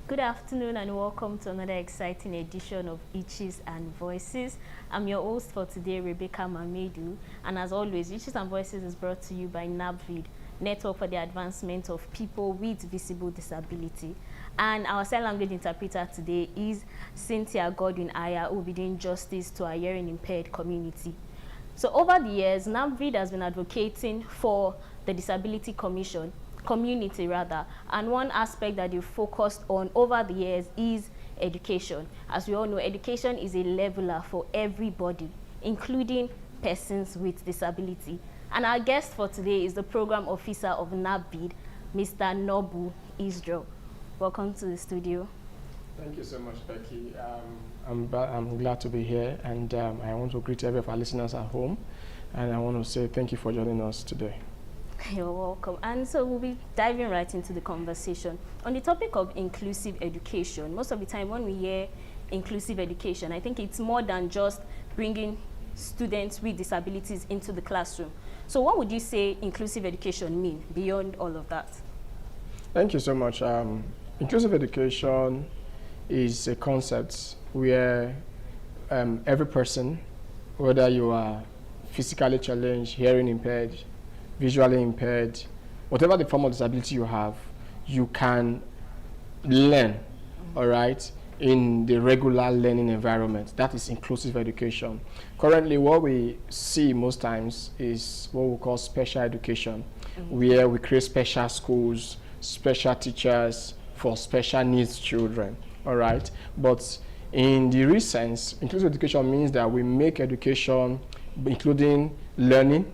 Good afternoon and welcome to another exciting edition of Itches and Voices. I'm your host for today, Rebecca Mamedu, and as always, Itches and Voices is brought to you by NABVID, Network for the Advancement of People with Visible Disability. And our sign language interpreter today is Cynthia Godwin Aya, who will be doing justice to our hearing impaired community. So over the years, NABVID has been advocating for the Disability community, and one aspect that you focused on over the years is education. As we all know, education is a leveler for everybody, including persons with disability. And our guest for today is the program officer of NABVID, Mr. Nobu Israel. Welcome to the studio. Thank you so much, Becky. I'm glad to be here, and I want to greet every of our listeners at home, and I want to say thank you for joining us today. You're welcome. And so we'll be diving right into the conversation. On the topic of inclusive education, most of the time when we hear inclusive education, I think it's more than just bringing students with disabilities into the classroom. So what would you say inclusive education mean beyond all of that? Thank you so much. Inclusive education is a concept where every person, whether you are physically challenged, hearing impaired, visually impaired, whatever the form of disability you have, you can learn, all right, in the regular learning environment. That is inclusive education. Currently, what we see most times is what we call special education, where we create special schools, special teachers for special needs children, all right? But in the real sense, inclusive education means that we make education, including learning,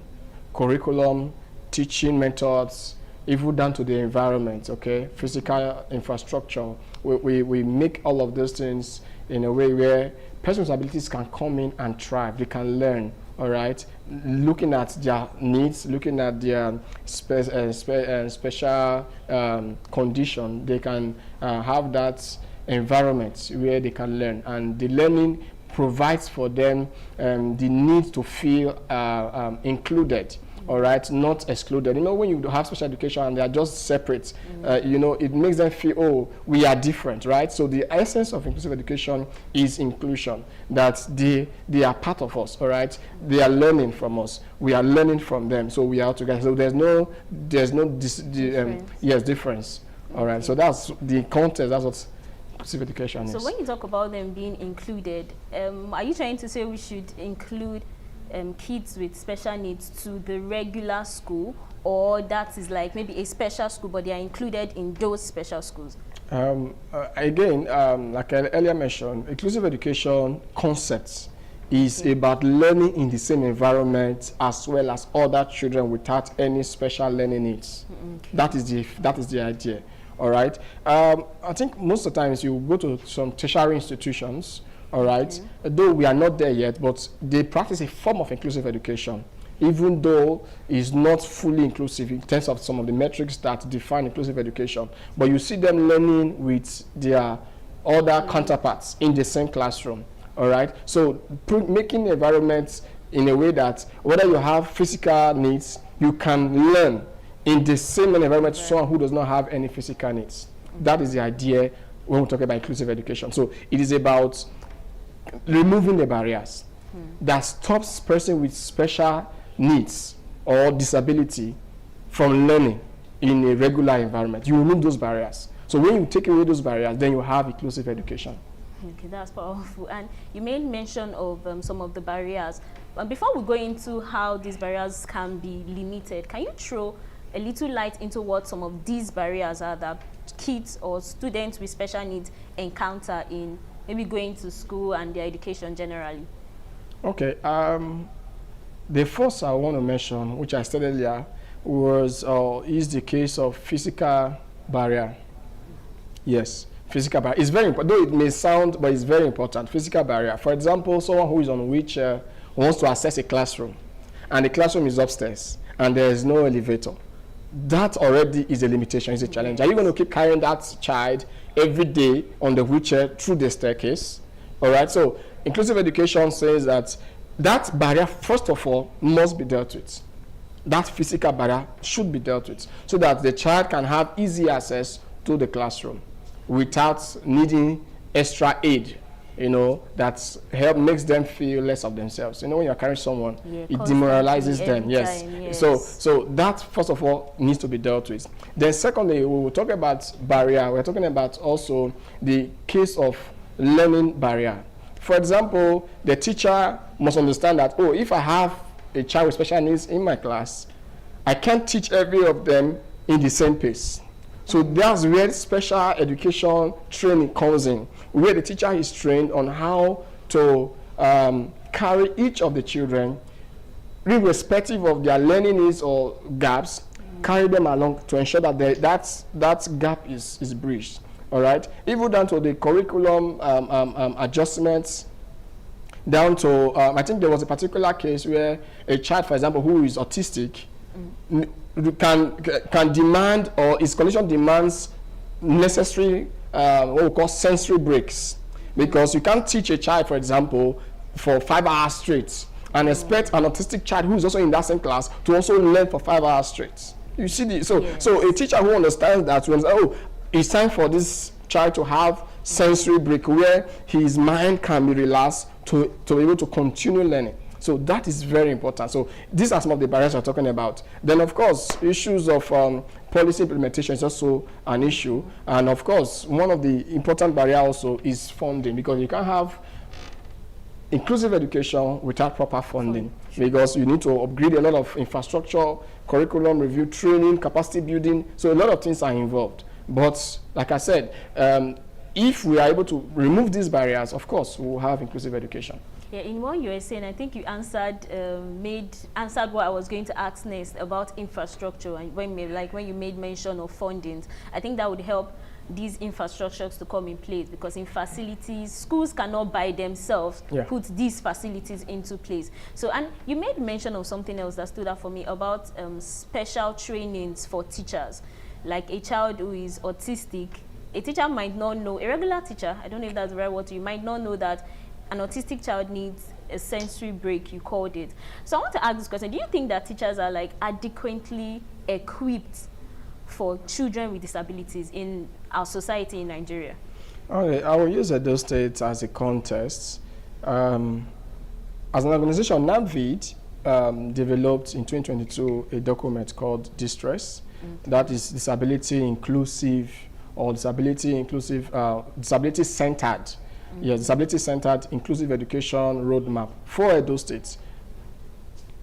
curriculum, teaching methods, even down to the environment, okay, physical infrastructure. We make all of those things in a way where persons with abilities can come in and thrive. They can learn, all right, looking at their needs, looking at their special condition. They can have that environment where they can learn, and the learning provides for them the need to feel included, all right, not excluded. You know, when you have special education and they are just separate, you know, it makes them feel, oh, we are different, right? So the essence of inclusive education is inclusion, that they are part of us, all right? They are learning from us. We are learning from them, so we are together. So there's no difference, all right? So that's the context, that's what inclusive education is. So when you talk about them being included, are you trying to say we should include kids with special needs to the regular school, or that is like maybe a special school but they are included in those special schools? Again, like I earlier mentioned, inclusive education concepts is about learning in the same environment as well as other children without any special learning needs. That is the idea. All right. I think most of the times you go to some tertiary institutions, all right, though we are not there yet, but they practice a form of inclusive education, even though it's not fully inclusive in terms of some of the metrics that define inclusive education. But you see them learning with their other counterparts in the same classroom, all right? So making the environment in a way that whether you have physical needs, you can learn in the same environment to someone who does not have any physical needs. That is the idea when we talk about inclusive education. So it is about removing the barriers that stops person with special needs or disability from learning in a regular environment. You remove those barriers. So when you take away those barriers, then you have inclusive education. Okay, that's powerful. And you made mention of some of the barriers. But before we go into how these barriers can be limited, can you throw a little light into what some of these barriers are that kids or students with special needs encounter in maybe going to school and their education generally? Okay. The first I want to mention, which I said earlier, is the case of physical barrier. Yes, physical barrier. It's very important, though it may sound, but it's very important. Physical barrier. For example, someone who is on a wheelchair wants to access a classroom, and the classroom is upstairs, and there is no elevator. That already is a limitation, is a challenge. Are you going to keep carrying that child every day on the wheelchair through the staircase? All right, so inclusive education says that that barrier, first of all, must be dealt with. That physical barrier should be dealt with so that the child can have easy access to the classroom. without needing extra aid, you know, that makes them feel less of themselves. You know, when you're carrying someone, it demoralizes them. Yes. Yes. So that, first of all, needs to be dealt with. Then secondly, we will talk about barrier. We're talking about also the case of learning barrier. For example, the teacher must understand that, oh, if I have a child with special needs in my class, I can't teach every of them in the same pace. So that's where special education training comes in, where the teacher is trained on how to carry each of the children, irrespective of their learning needs or gaps, carry them along to ensure that that gap is bridged. All right, even down to the curriculum adjustments, down to I think there was a particular case where a child, for example, who is autistic, can demand, or his condition demands necessary what we call sensory breaks, because you can't teach a child, for example, for 5 hours straight and expect an autistic child who is also in that same class to also learn for 5 hours straight. You see, so a teacher who understands that, oh, it's time for this child to have sensory break where his mind can be relaxed to be able to continue learning. So that is very important. So these are some of the barriers we're talking about. Then, of course, issues of policy implementation is also an issue. And, of course, one of the important barriers also is funding, because you can't have inclusive education without proper funding, because you need to upgrade a lot of infrastructure, curriculum review, training, capacity building. So a lot of things are involved. But, like I said, if we are able to remove these barriers, of course, we will have inclusive education. Yeah, in what you were saying, I think you answered what I was going to ask next about infrastructure, and when you made mention of funding, I think that would help these infrastructures to come in place, because in facilities, schools cannot by themselves put these facilities into place. So, and you made mention of something else that stood out for me about special trainings for teachers, like a child who is autistic. A teacher might not know, a regular teacher, I don't know if that's the right word, you might not know that an autistic child needs a sensory break, you called it. So I want to ask this question. Do you think that teachers are adequately equipped for children with disabilities in our society in Nigeria? Okay, I will use Edo State as a context. As an organization, NABVID developed in 2022 a document called Distress, that is disability inclusive, or disability-centered. Yes, disability-centered inclusive education roadmap for Edo State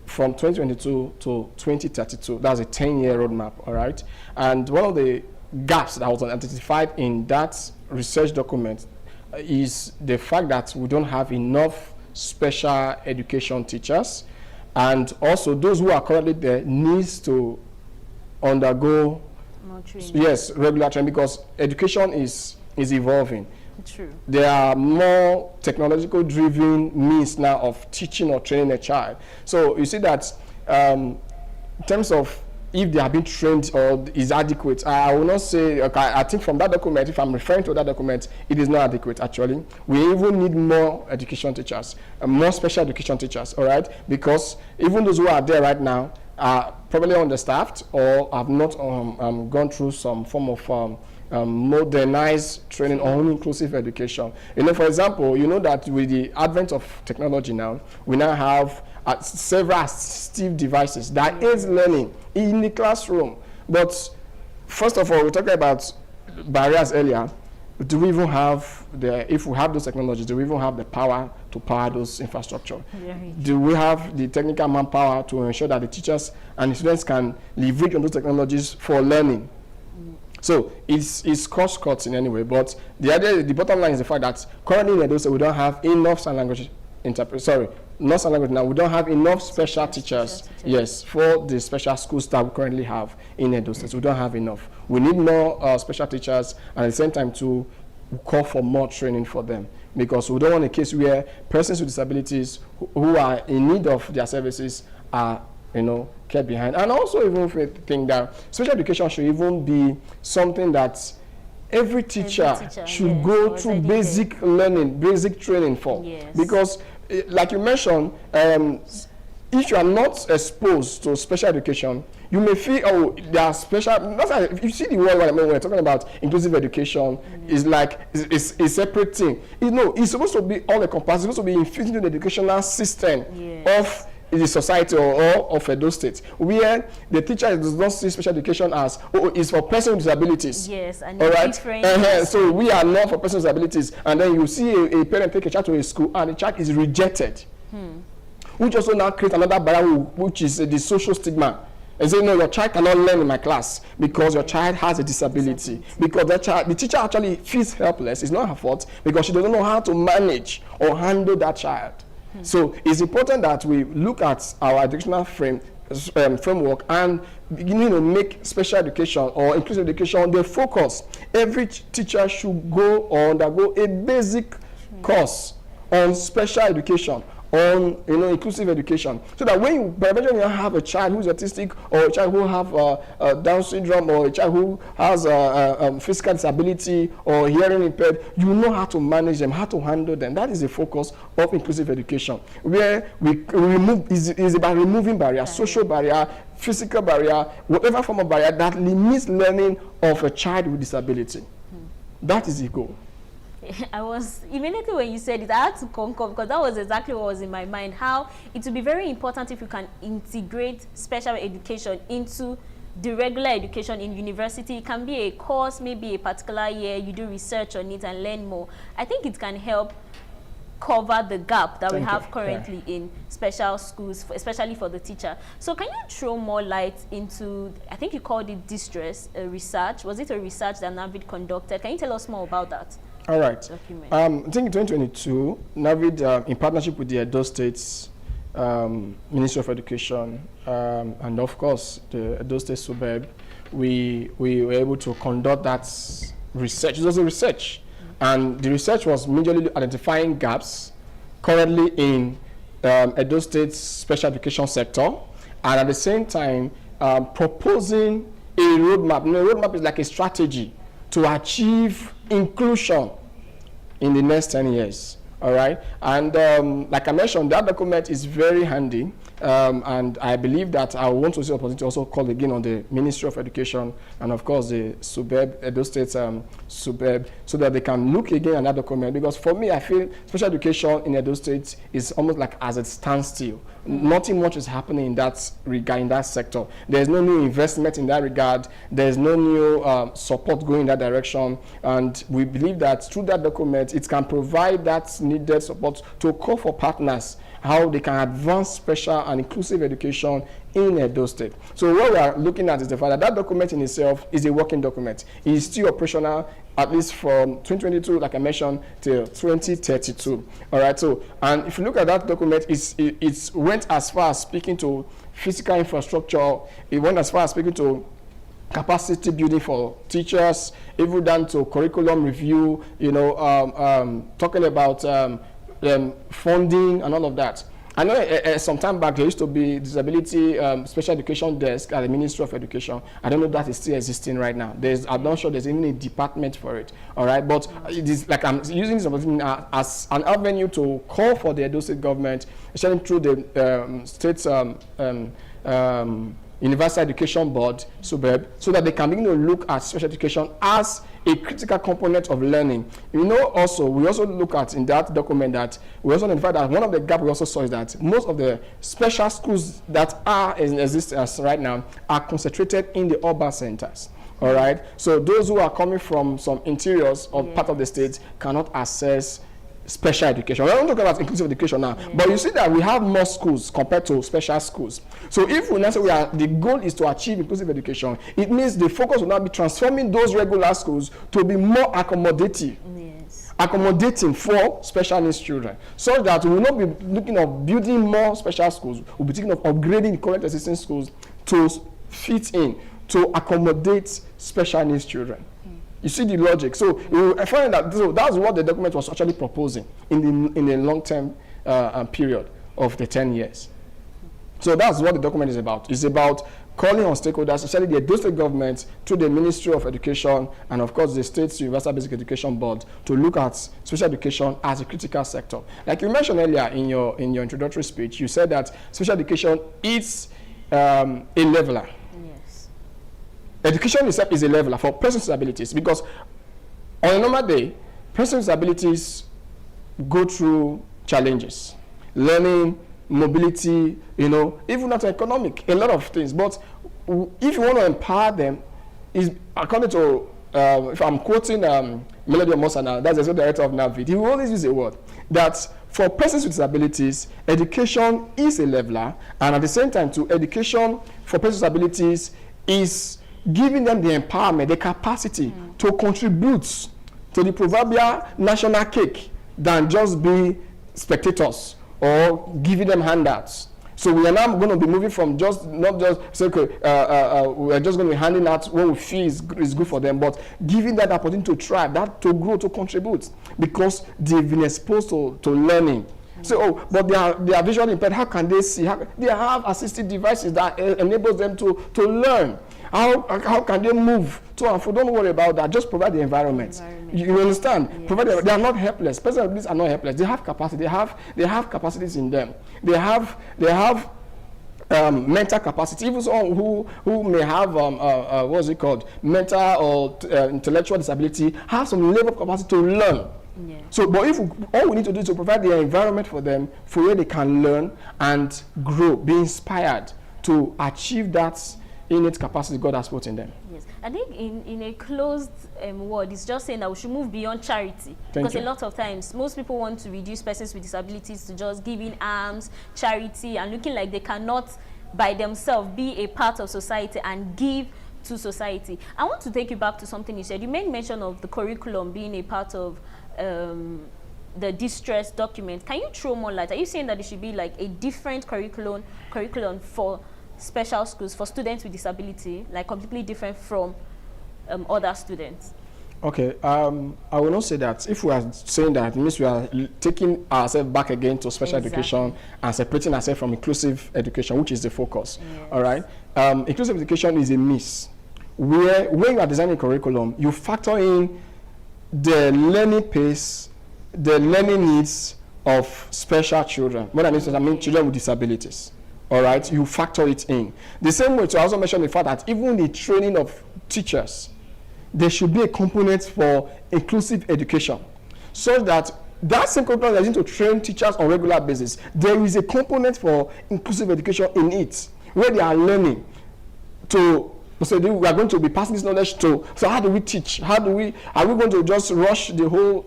from 2022 to 2032. That's a 10-year roadmap, all right? And one of the gaps that was identified in that research document is the fact that we don't have enough special education teachers, and also those who are currently there needs to undergo regular training, because education is evolving. True. There are more technological driven means now of teaching or training a child. So you see that in terms of if they have been trained or is adequate, I will not say, okay, I think from that document, if I'm referring to that document, it is not adequate actually. We even need more education teachers, more special education teachers, all right? Because even those who are there right now are probably understaffed or have not gone through some form of modernized training on inclusive education. You know, for example, you know that with the advent of technology now, we now have several assistive devices that aids learning in the classroom. But first of all, we're talking about barriers earlier. Do we even have if we have those technologies, do we even have the power to power those infrastructure? Do we have the technical manpower to ensure that the teachers and the students can leverage on those technologies for learning? So it's cost cuts in any way, but the bottom line is the fact that currently in Edo State we don't have enough sign language not sign language now. We don't have enough special teachers. Yes, for the special schools that we currently have in Edo State, we don't have enough. We need more special teachers, and at the same time to call for more training for them, because we don't want a case where persons with disabilities who are in need of their services are kept behind. And also even think that special education should even be something that every teacher should go through basic learning, basic training for. Yes. Because like you mentioned, if you are not exposed to special education, You may feel, oh, there are special. That's why if you see the word when we're talking about inclusive education, is like it's a separate thing. It's supposed to be all encompassing. It's supposed to be infused into the educational system of the society or of Edo State, where the teacher does not see special education as, it's for persons with disabilities. Yes, and all right. Different. So we are not for persons with disabilities, and then you see a parent take a child to a school and the child is rejected, which also now creates another barrier, which is the social stigma. And say, no, your child cannot learn in my class because your child has a disability. Because the teacher actually feels helpless. It's not her fault because she doesn't know how to manage or handle that child. So it's important that we look at our educational framework and make special education or inclusive education the focus. Every teacher should go or undergo a basic course on special education, on inclusive education, so that when you eventually have a child who's autistic, or a child who have Down syndrome, or a child who has physical disability or hearing impaired, you know how to manage them, how to handle them. That is the focus of inclusive education, where we remove is about removing barriers, social barrier, physical barrier, whatever form of barrier that limits learning of a child with disability. That is the goal. I was, immediately when you said it, I had to concur, because that was exactly what was in my mind. How it would be very important if you can integrate special education into the regular education in university. It can be a course, maybe a particular year, you do research on it and learn more. I think it can help cover the gap that we have currently in special schools, especially for the teacher. So can you throw more light into, I think you called it distress research. Was it a research that NAVID conducted? Can you tell us more about that? All right. I think in 2022, NAVID, in partnership with the Edo State's Ministry of Education, and of course the Edo State SUBEB, we were able to conduct that research. It was a research, and the research was majorly identifying gaps currently in Edo State's special education sector, and at the same time proposing a roadmap. A roadmap is like a strategy to achieve inclusion in the next 10 years. All right, and like I mentioned, that document is very handy, and I believe that I want to see the opportunity to also call again on the Ministry of Education and of course the SUBEB, Edo State SUBEB, so that they can look again at that document. Because for me, I feel special education in Edo State is almost like as it stands still. Nothing much is happening in that regard, in that sector. There's no new investment in that regard. There's no new support going in that direction, and we believe that through that document, it can provide that needed support to call for partners, how they can advance special and inclusive education in Edo State. So what we are looking at is the fact that that document in itself is a working document. It is still operational, at least from 2022, like I mentioned, till 2032. All right, so, and if you look at that document, it went as far as speaking to physical infrastructure, it went as far as speaking to capacity building for teachers, even down to curriculum review, talking about funding and all of that. I know some time back there used to be disability special education desk at the Ministry of Education. I don't know if that is still existing right now. I'm not sure there's even a department for it. All right, but it is like I'm using this opportunity as an avenue to call for the Edo State government, especially through the state's Universal Education Board, SUBEB, so that they can begin to look at special education as a critical component of learning. Also, we also look at in that document that we also identified that one of the gaps we also saw is that most of the special schools that are in existence right now are concentrated in the urban centers. All right, so those who are coming from some interiors or part of the state cannot access special education. We're not talking about inclusive education now, but you see that we have more schools compared to special schools. So if we now say the goal is to achieve inclusive education, it means the focus will now be transforming those regular schools to be more accommodative. Accommodating for special needs children, so that we will not be looking at building more special schools. We'll be thinking of upgrading the current existing schools to fit in, to accommodate special needs children. You see the logic. So I find that that's what the document was actually proposing in the long-term period of the 10 years. So that's what the document is about. It's about calling on stakeholders, especially the Edo State government, to the Ministry of Education, and of course the state's Universal Basic Education Board, to look at special education as a critical sector. Like you mentioned earlier in your introductory speech, you said that special education is a leveler. education itself is a leveler for persons with disabilities, because on a normal day, persons with disabilities go through challenges, learning, mobility, you know, even not economic, a lot of things. But if you want to empower them, is according to if I'm quoting Melody Omosana, that's the director of NAVID, he will always use a word that for persons with disabilities, education is a leveler, and at the same time, too, education for persons with disabilities is giving them the empowerment, the capacity to contribute to the proverbial national cake than just be spectators or giving them handouts. So we are now going to be moving from just not just say, okay, we're just going to be handing out what we feel is good for them, but giving that opportunity to try, that to grow, to contribute, because they've been exposed to learning. So, oh, but they are visually impaired. How can they see? They have assistive devices that enables them to learn. How can they move to and fro? Don't worry about that. Just provide the environment. You understand? Yes. Provide they are not helpless. Persons with disabilities are not helpless. They have capacity. They have capacities in them. They have mental capacity. Even someone who may have what's it called, mental or intellectual disability, have some level of capacity to learn. Yeah. So, but if all we need to do is to provide the environment for them, for where they can learn and grow, be inspired to achieve that innate capacity God has put in them. Yes, I think in a closed word, it's just saying that we should move beyond charity. Because a lot of times, most people want to reduce persons with disabilities to just giving alms, charity, and looking like they cannot by themselves be a part of society and give to society. I want to take you back to something you said. You made mention of the curriculum being a part of the distress document. Can you throw more light? Are you saying that it should be like a different curriculum for special schools, for students with disability, like completely different from other students? Okay, I will not say that. If we are saying that, it means we are taking ourselves back again to special education and separating ourselves from inclusive education, which is the focus. Yes. All right. Inclusive education is a miss, where when you are designing curriculum, you factor in the learning pace, the learning needs of special children. What I mean children with disabilities. All right, you factor it in. The same way to also mention the fact that even the training of teachers, there should be a component for inclusive education, so that same curriculum that is to train teachers on a regular basis, there is a component for inclusive education in it, where they are learning to. So we are going to be passing this knowledge to. So how do we teach? Are we going to just rush the whole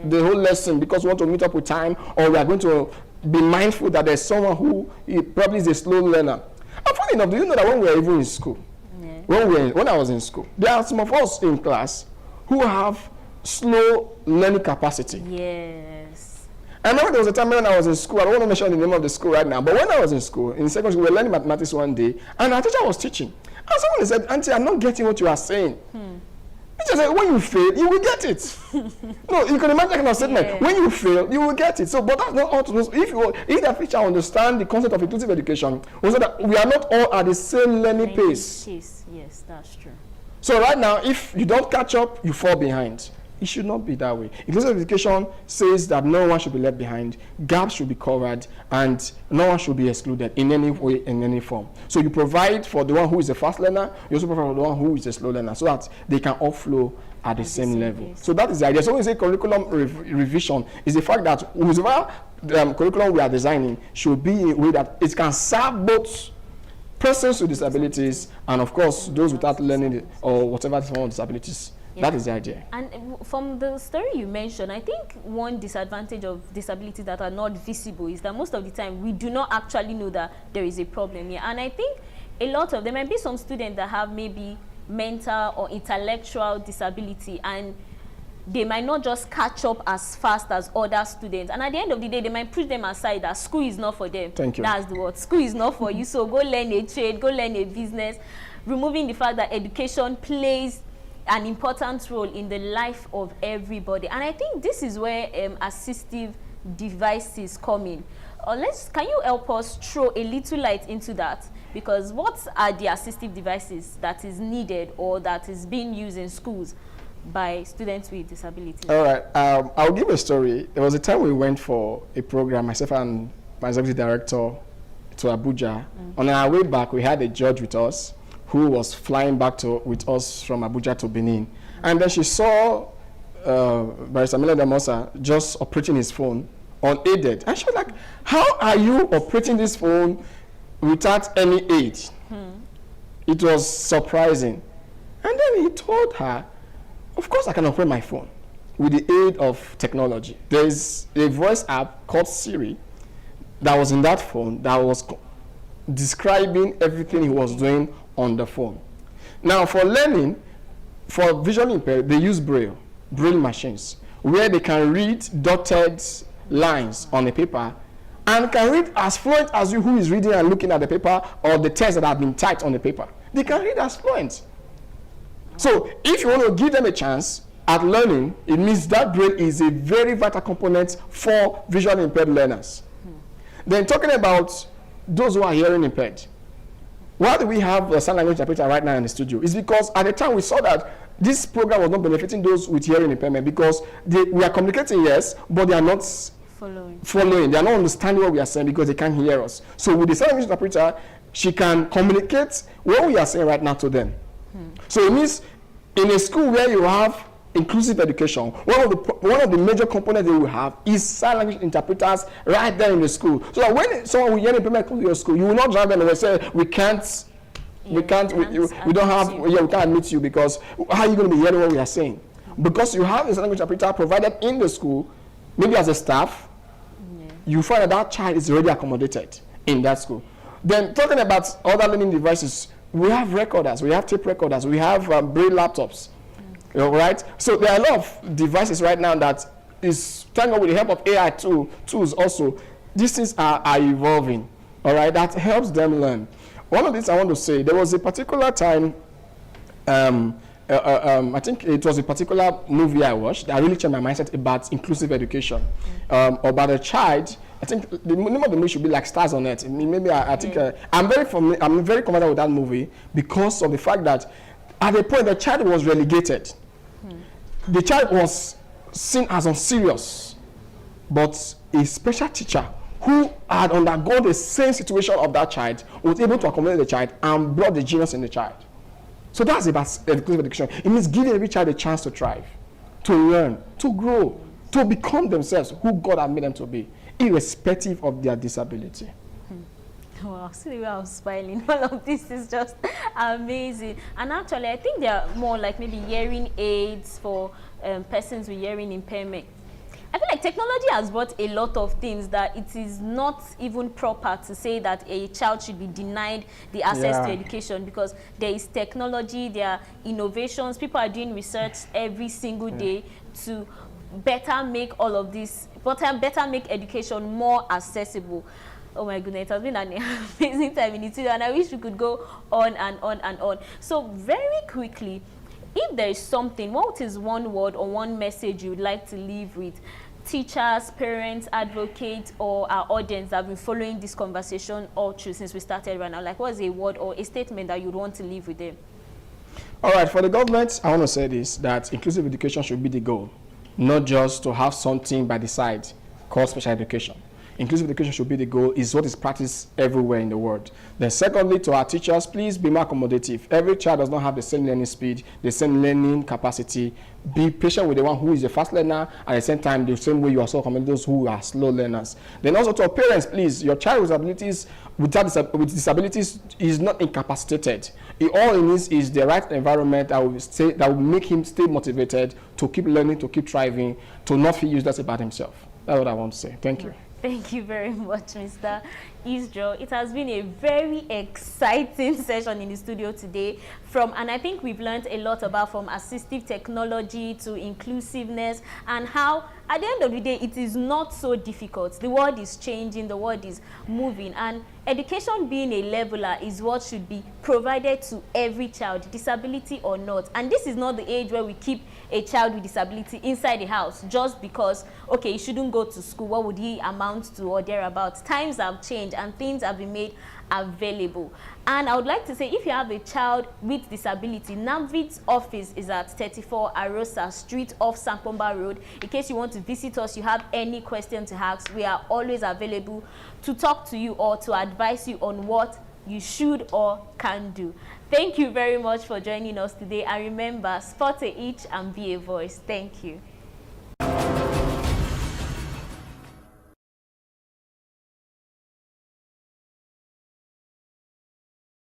lesson because we want to meet up with time, or we are going to be mindful that there's someone who probably is a slow learner? And funny enough, do you know that when we were even in school, when I was in school, there are some of us in class who have slow learning capacity. Yes. I remember there was a time when I was in school, I don't want to mention the name of the school right now, but when I was in school, in secondary school, we were learning mathematics one day, and our teacher was teaching. And someone said, "Auntie, I'm not getting what you are saying." Teacher said, "When you fail, you will get it." No, you can imagine that kind of statement. Yeah. When you fail, you will get it. So, but that's not all to know. If the teacher understand the concept of inclusive education, we say that we are not all at the same learning pace. Yes, that's true. So right now, if you don't catch up, you fall behind. It should not be that way. Inclusive education says that no one should be left behind, gaps should be covered, and no one should be excluded in any way, in any form. So you provide for the one who is a fast learner, you also provide for the one who is a slow learner, so that they can all flow at the same level. Case. So that is the idea. So when we say curriculum revision, is the fact that whoever curriculum we are designing should be in a way that it can serve both persons with disabilities and, of course, those without learning or whatever form of disabilities. Yeah. That is the idea. And from the story you mentioned, I think one disadvantage of disabilities that are not visible is that most of the time we do not actually know that there is a problem here. And I think a lot of there might be some students that have maybe mental or intellectual disability, and they might not just catch up as fast as other students. And at the end of the day, they might push them aside that school is not for them. Thank you. That's the word. School is not for you. So go learn a trade, go learn a business, removing the fact that education plays an important role in the life of everybody. And I think this is where assistive devices come in. Can you help us throw a little light into that? Because what are the assistive devices that is needed or that is being used in schools by students with disabilities? All right, I'll give a story. There was a time we went for a program, myself and my executive director, to Abuja. On our way back, we had a judge with us who was flying back with us from Abuja to Benin. And then she saw Barrister Mele Damosa just operating his phone unaided. And she was like, how are you operating this phone without any aid? It was surprising. And then he told her, of course I can operate my phone with the aid of technology. There's a voice app called Siri that was in that phone that was describing everything he was doing on the phone. Now for learning, for visually impaired, they use braille machines, where they can read dotted lines on a paper and can read as fluent as you who is reading and looking at the paper or the text that have been typed on the paper. They can read as fluent. So if you want to give them a chance at learning, it means that braille is a very vital component for visually impaired learners. Then talking about those who are hearing impaired, why do we have a sign language interpreter right now in the studio? It's because at the time we saw that this program was not benefiting those with hearing impairment because we are communicating, yes, but they are not following. They are not understanding what we are saying because they can't hear us. So with the sign language interpreter, she can communicate what we are saying right now to them. So it means in a school where you have inclusive education, one of the major components they will have is sign language interpreters right there in the school. So that when someone with hearing impairment comes to your school, you will not drive them and say, we don't admit you because how are you going to be hearing what we are saying? Because you have a sign language interpreter provided in the school, maybe as a staff, you find that child is already accommodated in that school. Then talking about other learning devices, we have recorders, we have tape recorders, we have braille laptops. All right? So there are a lot of devices right now that is, thank God, with the help of AI tools also, these things are evolving, all right, that helps them learn. One of the things I want to say, there was a particular time, I think it was a particular movie I watched that really changed my mindset about inclusive education, about a child. I think the name of the movie should be like Stars on Earth. Maybe I think I'm very comfortable with that movie because of the fact that at the point the child was relegated. The child was seen as unserious, but a special teacher who had undergone the same situation of that child was able to accommodate the child and brought the genius in the child. So that's about inclusive education. It means giving every child a chance to thrive, to learn, to grow, to become themselves who God has made them to be, irrespective of their disability. Wow, see the way I was smiling. All of this is just amazing. And actually, I think they are more like maybe hearing aids for persons with hearing impairment. I feel like technology has brought a lot of things that it is not even proper to say that a child should be denied the access to education, because there is technology, there are innovations, people are doing research every single day to better make all of this, better make education more accessible. Oh my goodness, it has been an amazing time in the studio, and I wish we could go on and on and on. So very quickly, if there is something, what is one word or one message you would like to leave with teachers, parents, advocates, or our audience that have been following this conversation all through since we started right now? Like, what's a word or a statement that you'd want to leave with them? All right, for the government, I want to say this, that inclusive education should be the goal, not just to have something by the side called special education. Inclusive education should be the goal, is what is practiced everywhere in the world. Then secondly, to our teachers, please be more accommodative. Every child does not have the same learning speed, the same learning capacity. Be patient with the one who is a fast learner, at the same time, the same way you also accommodate those who are slow learners. Then also to our parents, please, your child with disabilities is not incapacitated. All it needs is the right environment that will make him stay motivated to keep learning, to keep thriving, to not feel useless about himself. That's what I want to say. Thank you. Thank you very much, Mr. Isjo. It has been a very exciting session in the studio today. And I think we've learned a lot about from assistive technology to inclusiveness, and how at the end of the day it is not so difficult. The world is changing, the world is moving, and education being a leveler is what should be provided to every child, disability or not. And this is not the age where we keep a child with disability inside the house just because, okay, he shouldn't go to school, what would he amount to or thereabouts. Times have changed and things have been made available. And I would like to say, if you have a child with disability, NAVID's office is at 34 Arosa Street off Sampomba Road. In case you want to visit us, you have any question to ask, we are always available to talk to you or to advise you on what you should or can do. Thank you very much for joining us today, and remember, spot a itch and be a voice. Thank you.